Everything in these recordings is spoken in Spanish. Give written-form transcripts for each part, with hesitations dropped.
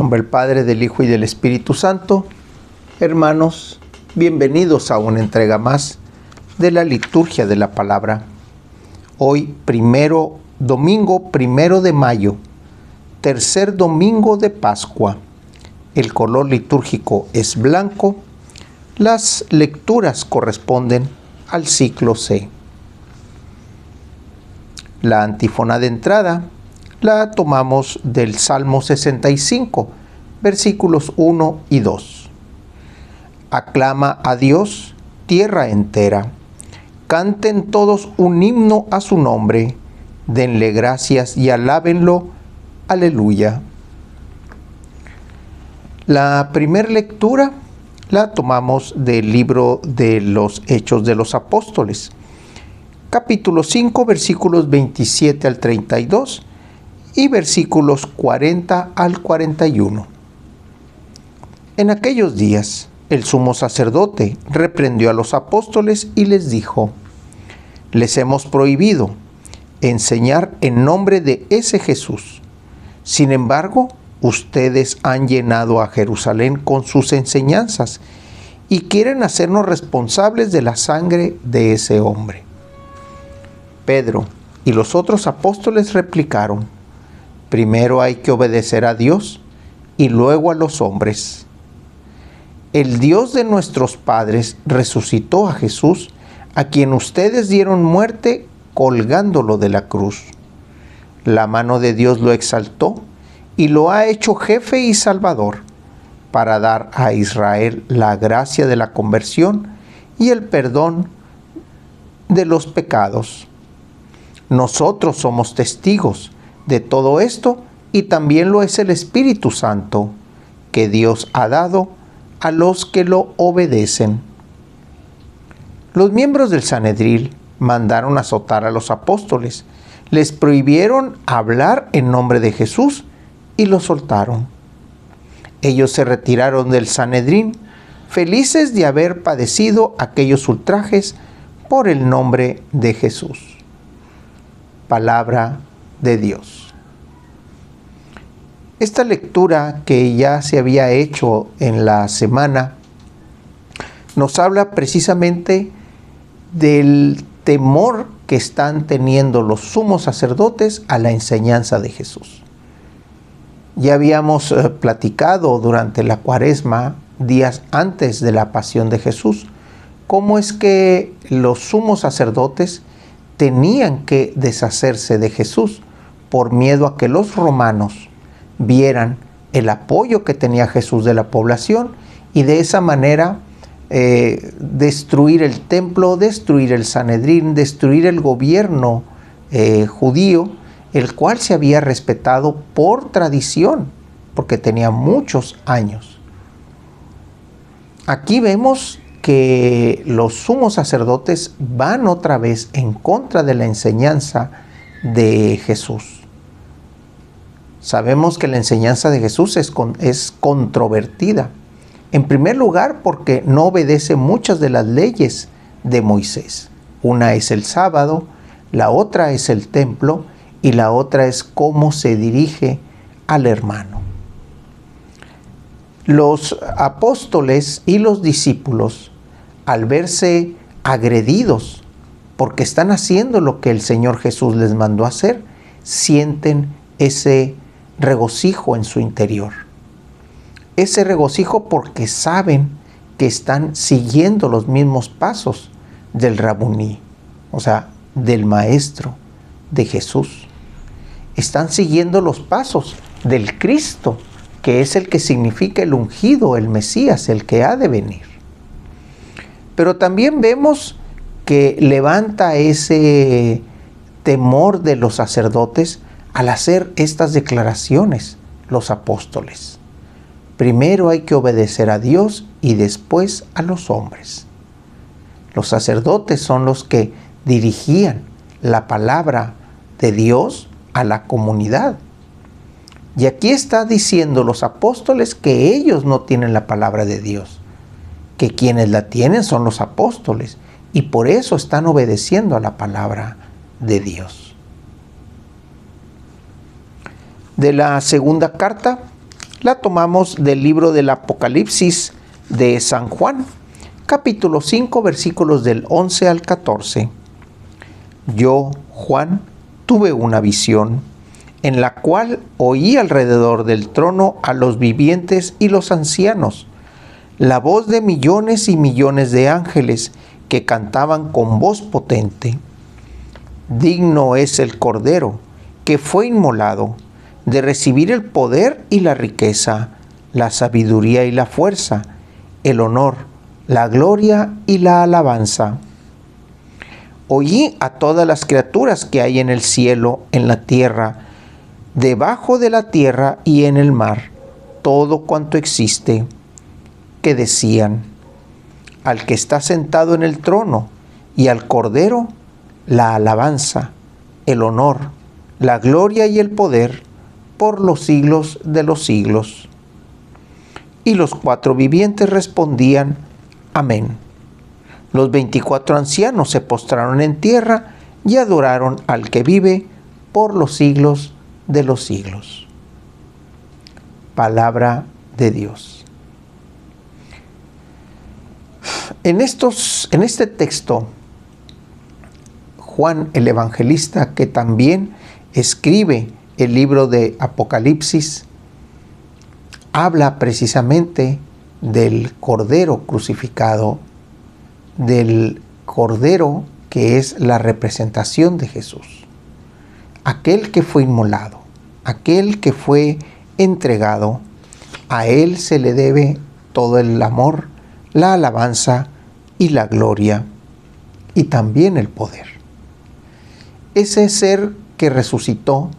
nombre del Padre, del Hijo y del Espíritu Santo. Hermanos, bienvenidos a una entrega más de la liturgia de la palabra. Hoy, domingo 1 de mayo, tercer domingo de Pascua. El color litúrgico es blanco. Las lecturas corresponden al ciclo C. La antífona de entrada la tomamos del Salmo 65, versículos 1 y 2. Aclama a Dios, tierra entera. Canten todos un himno a su nombre. Denle gracias y alábenlo. Aleluya. La primera lectura la tomamos del libro de los Hechos de los Apóstoles, capítulo 5, versículos 27 al 32 y versículos 40 al 41. En aquellos días, el sumo sacerdote reprendió a los apóstoles y les dijo: les hemos prohibido enseñar en nombre de ese Jesús. Sin embargo, ustedes han llenado a Jerusalén con sus enseñanzas y quieren hacernos responsables de la sangre de ese hombre. Pedro y los otros apóstoles replicaron: primero hay que obedecer a Dios y luego a los hombres. El Dios de nuestros padres resucitó a Jesús, a quien ustedes dieron muerte colgándolo de la cruz. La mano de Dios lo exaltó y lo ha hecho jefe y salvador, para dar a Israel la gracia de la conversión y el perdón de los pecados. Nosotros somos testigos de todo esto y también lo es el Espíritu Santo, que Dios ha dado a los que lo obedecen. Los miembros del Sanedrín mandaron azotar a los apóstoles, les prohibieron hablar en nombre de Jesús y los soltaron. Ellos se retiraron del Sanedrín, felices de haber padecido aquellos ultrajes por el nombre de Jesús. Palabra de Dios. Esta lectura que ya se había hecho en la semana nos habla precisamente del temor que están teniendo los sumos sacerdotes a la enseñanza de Jesús. Ya habíamos platicado durante la Cuaresma, días antes de la pasión de Jesús, cómo es que los sumos sacerdotes tenían que deshacerse de Jesús por miedo a que los romanos vieran el apoyo que tenía Jesús de la población y de esa manera destruir el templo, destruir el Sanedrín, destruir el gobierno judío, el cual se había respetado por tradición, porque tenía muchos años. Aquí vemos que los sumos sacerdotes van otra vez en contra de la enseñanza de Jesús. Sabemos que la enseñanza de Jesús es controvertida. En primer lugar, porque no obedece muchas de las leyes de Moisés. Una es el sábado, la otra es el templo y la otra es cómo se dirige al hermano. Los apóstoles y los discípulos, al verse agredidos porque están haciendo lo que el Señor Jesús les mandó hacer, sienten ese regocijo en su interior. Ese regocijo porque saben que están siguiendo los mismos pasos del Rabuní, o sea, del Maestro, de Jesús. Están siguiendo los pasos del Cristo, que es el que significa el ungido, el Mesías, el que ha de venir. Pero también vemos que levanta ese temor de los sacerdotes al hacer estas declaraciones los apóstoles. Primero hay que obedecer a Dios y después a los hombres. Los sacerdotes son los que dirigían la palabra de Dios a la comunidad. Y aquí está diciendo los apóstoles que ellos no tienen la palabra de Dios, que quienes la tienen son los apóstoles y por eso están obedeciendo a la palabra de Dios. De la segunda carta la tomamos del libro del Apocalipsis de San Juan, capítulo 5, versículos del 11 al 14. Yo, Juan, tuve una visión, en la cual oí alrededor del trono a los vivientes y los ancianos, la voz de millones y millones de ángeles que cantaban con voz potente. Digno es el Cordero que fue inmolado de recibir el poder y la riqueza, la sabiduría y la fuerza, el honor, la gloria y la alabanza. Oí a todas las criaturas que hay en el cielo, en la tierra, debajo de la tierra y en el mar, todo cuanto existe, que decían: al que está sentado en el trono y al Cordero, la alabanza, el honor, la gloria y el poder por los siglos de los siglos. Y los 4 vivientes respondían: amén. Los 24 ancianos se postraron en tierra y adoraron al que vive por los siglos de los siglos. Palabra de Dios. En este texto, Juan el Evangelista, que también escribe el libro de Apocalipsis, habla precisamente del Cordero crucificado, del Cordero que es la representación de Jesús, aquel que fue inmolado, aquel que fue entregado. A él se le debe todo el amor, la alabanza y la gloria, y también el poder. Ese ser que resucitó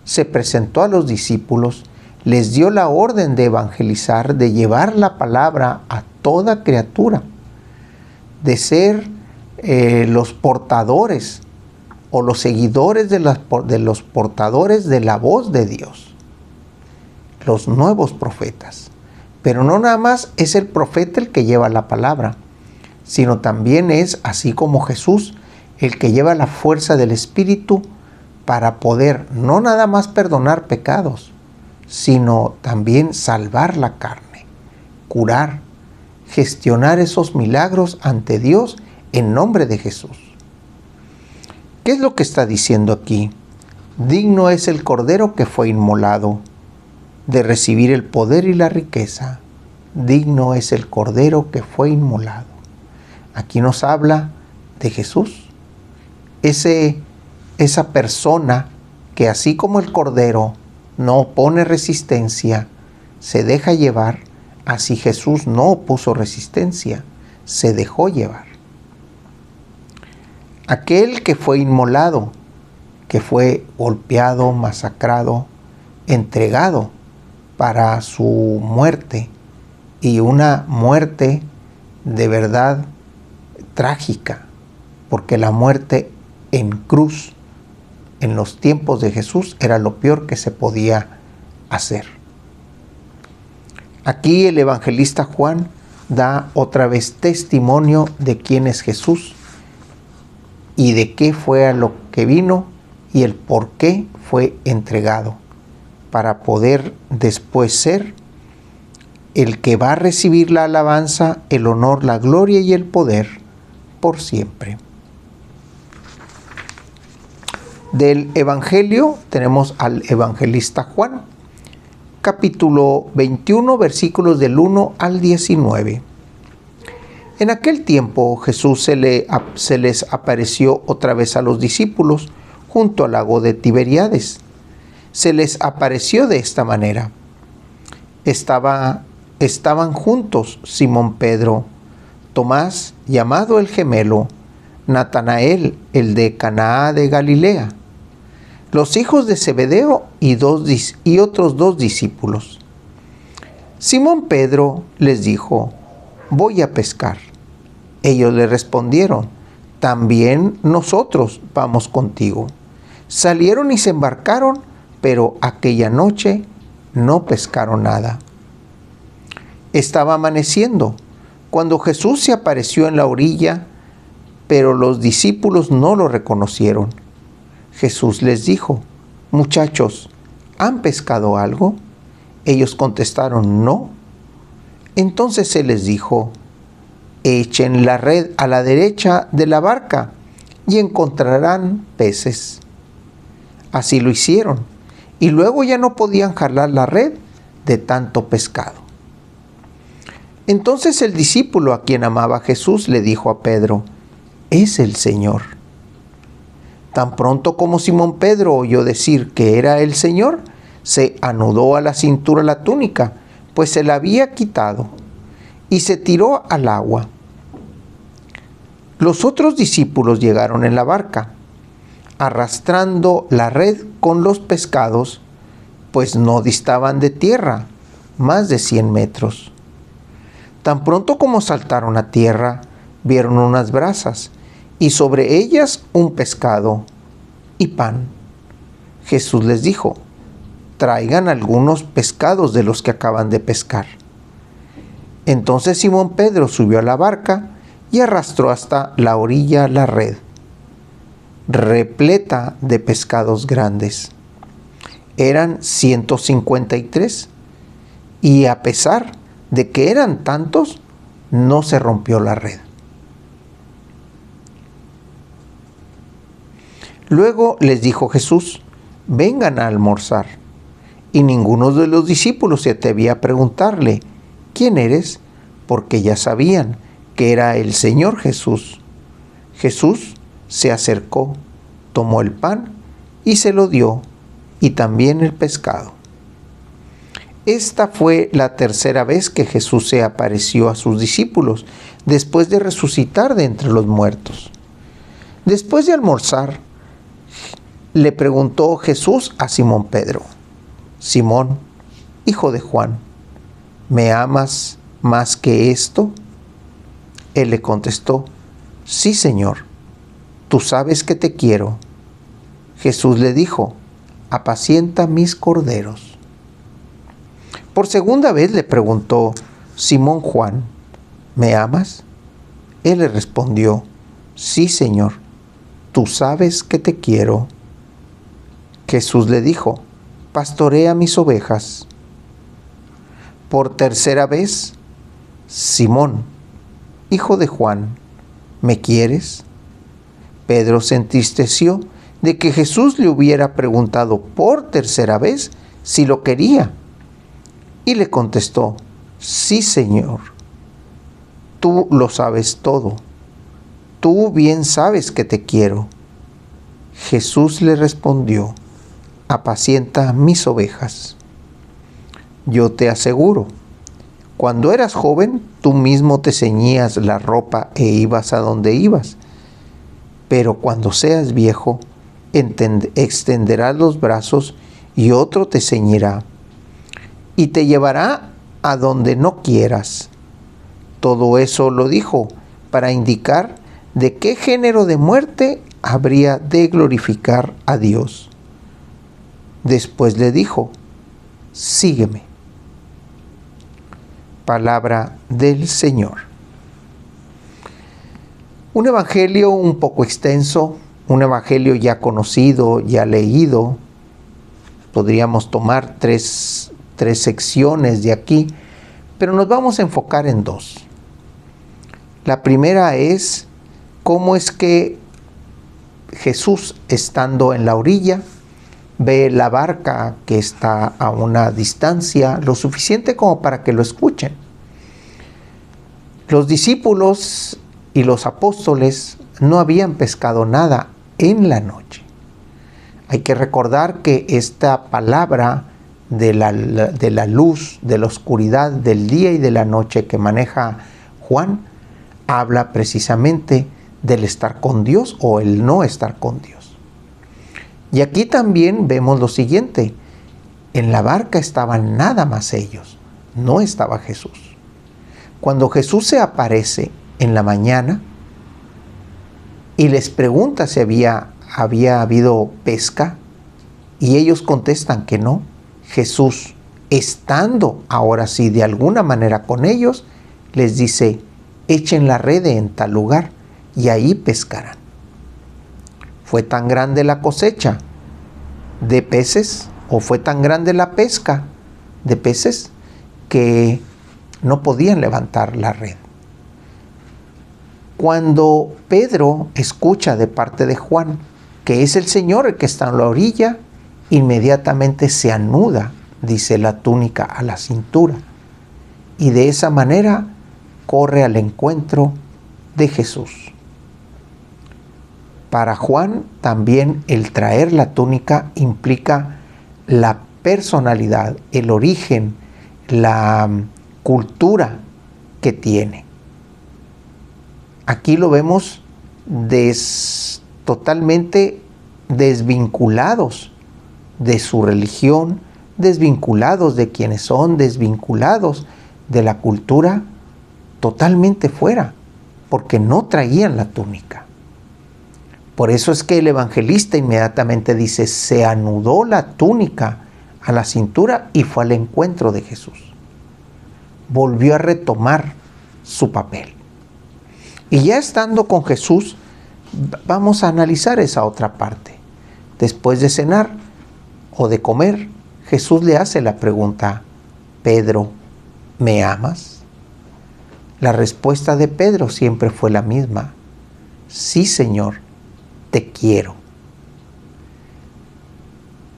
se presentó a los discípulos, les dio la orden de evangelizar, de llevar la palabra a toda criatura, de ser los portadores o los seguidores de los portadores de la voz de Dios, los nuevos profetas. Pero no nada más es el profeta el que lleva la palabra, sino también es, así como Jesús, el que lleva la fuerza del Espíritu para poder no nada más perdonar pecados, sino también salvar la carne, curar, gestionar esos milagros ante Dios en nombre de Jesús. ¿Qué es lo que está diciendo aquí? Digno es el Cordero que fue inmolado de recibir el poder y la riqueza. Digno es el Cordero que fue inmolado. Aquí nos habla de Jesús, esa persona que así como el Cordero no opone resistencia, se deja llevar, así Jesús no opuso resistencia, se dejó llevar. Aquel que fue inmolado, que fue golpeado, masacrado, entregado para su muerte, y una muerte de verdad trágica, porque la muerte en cruz en los tiempos de Jesús era lo peor que se podía hacer. Aquí el evangelista Juan da otra vez testimonio de quién es Jesús y de qué fue a lo que vino y el por qué fue entregado, para poder después ser el que va a recibir la alabanza, el honor, la gloria y el poder por siempre. Del Evangelio tenemos al evangelista Juan, capítulo 21, versículos del 1 al 19. En aquel tiempo Jesús se les apareció otra vez a los discípulos junto al lago de Tiberíades. Se les apareció de esta manera. Estaban juntos Simón Pedro, Tomás, llamado el gemelo, Natanael, el de Caná de Galilea, los hijos de Zebedeo y otros 2 discípulos. Simón Pedro les dijo: voy a pescar. Ellos le respondieron: también nosotros vamos contigo. Salieron y se embarcaron, pero aquella noche no pescaron nada. Estaba amaneciendo cuando Jesús se apareció en la orilla, pero los discípulos no lo reconocieron. Jesús les dijo: muchachos, ¿han pescado algo? Ellos contestaron, no. Entonces él les dijo, echen la red a la derecha de la barca y encontrarán peces. Así lo hicieron, y luego ya no podían jalar la red de tanto pescado. Entonces el discípulo a quien amaba Jesús le dijo a Pedro, es el Señor. Tan pronto como Simón Pedro oyó decir que era el Señor, se anudó a la cintura la túnica, pues se la había quitado, y se tiró al agua. Los otros discípulos llegaron en la barca, arrastrando la red con los pescados, pues no distaban de tierra más de 100 metros. Tan pronto como saltaron a tierra, vieron unas brasas, y sobre ellas un pescado y pan. Jesús les dijo, traigan algunos pescados de los que acaban de pescar. Entonces Simón Pedro subió a la barca y arrastró hasta la orilla la red, repleta de pescados grandes. Eran 153, y a pesar de que eran tantos, no se rompió la red. Luego les dijo Jesús, vengan a almorzar. Y ninguno de los discípulos se atrevía a preguntarle, ¿quién eres? Porque ya sabían que era el Señor Jesús. Jesús se acercó, tomó el pan y se lo dio, y también el pescado. Esta fue la tercera vez que Jesús se apareció a sus discípulos, después de resucitar de entre los muertos. Después de almorzar, le preguntó Jesús a Simón Pedro, Simón, hijo de Juan, ¿me amas más que esto? Él le contestó, sí, Señor, tú sabes que te quiero. Jesús le dijo, apacienta mis corderos. Por segunda vez le preguntó Simón Juan, ¿me amas? Él le respondió, sí, Señor, tú sabes que te quiero. Jesús le dijo, pastorea mis ovejas. Por tercera vez, Simón, hijo de Juan, ¿me quieres? Pedro se entristeció de que Jesús le hubiera preguntado por tercera vez si lo quería. Y le contestó, sí, Señor, tú lo sabes todo. Tú bien sabes que te quiero. Jesús le respondió, apacienta mis ovejas. Yo te aseguro, cuando eras joven, tú mismo te ceñías la ropa e ibas a donde ibas. Pero cuando seas viejo, extenderás los brazos y otro te ceñirá y te llevará a donde no quieras. Todo eso lo dijo para indicar de qué género de muerte habría de glorificar a Dios. Después le dijo, sígueme. Palabra del Señor. Un evangelio un poco extenso, un evangelio ya conocido, ya leído. Podríamos tomar tres secciones de aquí, pero nos vamos a enfocar en dos. La primera es cómo es que Jesús, estando en la orilla, ve la barca que está a una distancia lo suficiente como para que lo escuchen. Los discípulos y los apóstoles no habían pescado nada en la noche. Hay que recordar que esta palabra de la luz, de la oscuridad, del día y de la noche que maneja Juan, habla precisamente del estar con Dios o el no estar con Dios. Y aquí también vemos lo siguiente, en la barca estaban nada más ellos, no estaba Jesús. Cuando Jesús se aparece en la mañana y les pregunta si había habido pesca, y ellos contestan que no, Jesús, estando ahora sí de alguna manera con ellos, les dice, echen la red en tal lugar y ahí pescarán. Fue tan grande la cosecha de peces, o fue tan grande la pesca, de peces que no podían levantar la red. Cuando Pedro escucha de parte de Juan que es el Señor el que está en la orilla, inmediatamente se anuda, dice, la túnica a la cintura, y de esa manera corre al encuentro de Jesús. Para Juan también el traer la túnica implica la personalidad, el origen, la cultura que tiene. Aquí lo vemos totalmente desvinculados de su religión, desvinculados de quienes son, desvinculados de la cultura, totalmente fuera, porque no traían la túnica. Por eso es que el evangelista inmediatamente dice, se anudó la túnica a la cintura y fue al encuentro de Jesús. Volvió a retomar su papel. Y ya estando con Jesús, vamos a analizar esa otra parte. Después de cenar o de comer, Jesús le hace la pregunta, Pedro, ¿me amas? La respuesta de Pedro siempre fue la misma, sí, Señor, te quiero.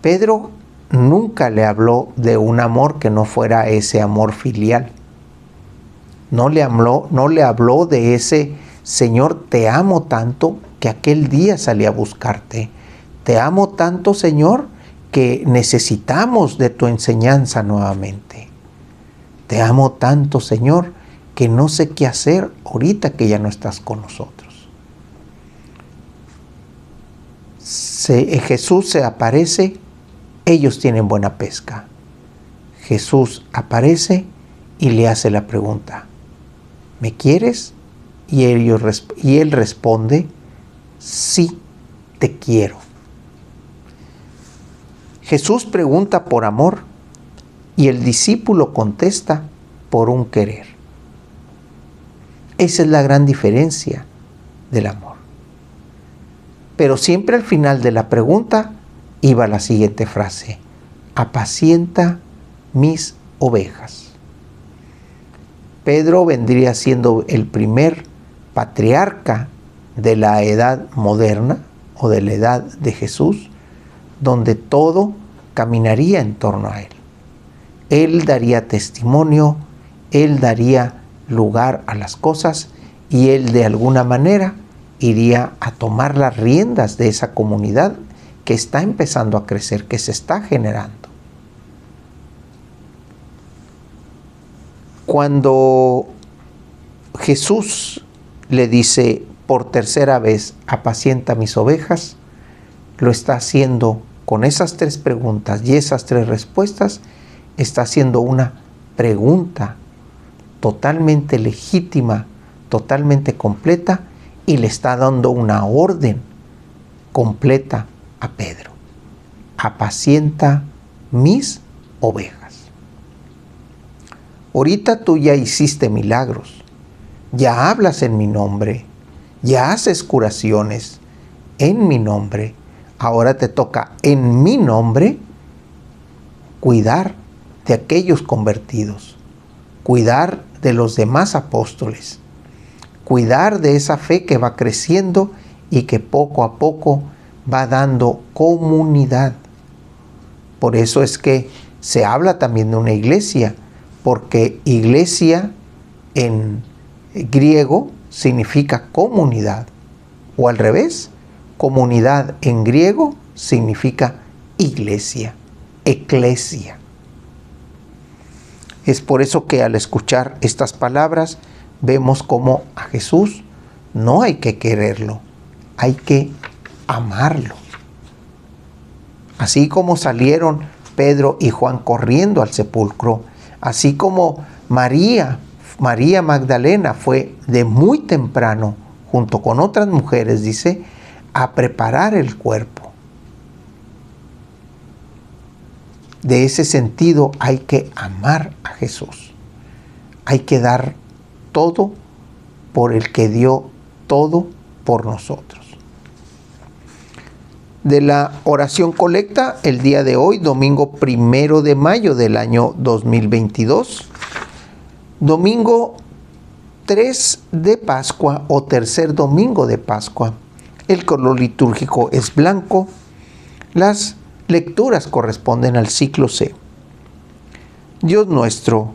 Pedro nunca le habló de un amor que no fuera ese amor filial. No le habló de ese, Señor, te amo tanto que aquel día salí a buscarte. Te amo tanto, Señor, que necesitamos de tu enseñanza nuevamente. Te amo tanto, Señor, que no sé qué hacer ahorita que ya no estás con nosotros. Jesús se aparece, ellos tienen buena pesca. Jesús aparece y le hace la pregunta, ¿me quieres? Y él responde, sí, te quiero. Jesús pregunta por amor y el discípulo contesta por un querer. Esa es la gran diferencia del amor. Pero siempre al final de la pregunta iba la siguiente frase, apacienta mis ovejas. Pedro vendría siendo el primer patriarca de la edad moderna o de la edad de Jesús, donde todo caminaría en torno a él. Él daría testimonio, él daría lugar a las cosas y él de alguna manera iría a tomar las riendas de esa comunidad que está empezando a crecer, que se está generando. Cuando Jesús le dice por tercera vez, apacienta mis ovejas, lo está haciendo con esas tres preguntas y esas tres respuestas, está haciendo una pregunta totalmente legítima, totalmente completa, y le está dando una orden completa a Pedro. Apacienta mis ovejas. Ahorita tú ya hiciste milagros, ya hablas en mi nombre, ya haces curaciones en mi nombre. Ahora te toca en mi nombre cuidar de aquellos convertidos, cuidar de los demás apóstoles, cuidar de esa fe que va creciendo y que poco a poco va dando comunidad. Por eso es que se habla también de una iglesia, porque iglesia en griego significa comunidad, o al revés, comunidad en griego significa iglesia, eclesia. Es por eso que al escuchar estas palabras vemos cómo a Jesús no hay que quererlo, hay que amarlo. Así como salieron Pedro y Juan corriendo al sepulcro, así como María Magdalena fue de muy temprano, junto con otras mujeres, dice, a preparar el cuerpo. De ese sentido hay que amar a Jesús. Hay que dar todo por el que dio todo por nosotros. de la oración colecta el día de hoy, domingo 1 de mayo del año 2022, domingo 3 de Pascua o tercer domingo de Pascua. El color litúrgico es blanco. Las lecturas corresponden al ciclo C. Dios nuestro,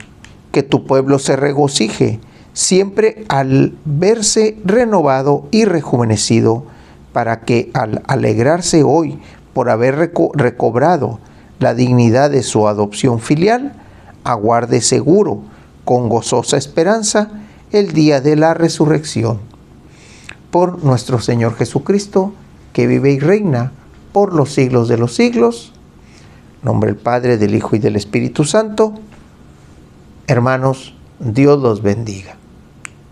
que tu pueblo se regocije siempre al verse renovado y rejuvenecido, para que al alegrarse hoy por haber recobrado la dignidad de su adopción filial, aguarde seguro, con gozosa esperanza, el día de la resurrección. Por nuestro Señor Jesucristo, que vive y reina por los siglos de los siglos. En nombre del Padre, del Hijo y del Espíritu Santo. Hermanos, Dios los bendiga.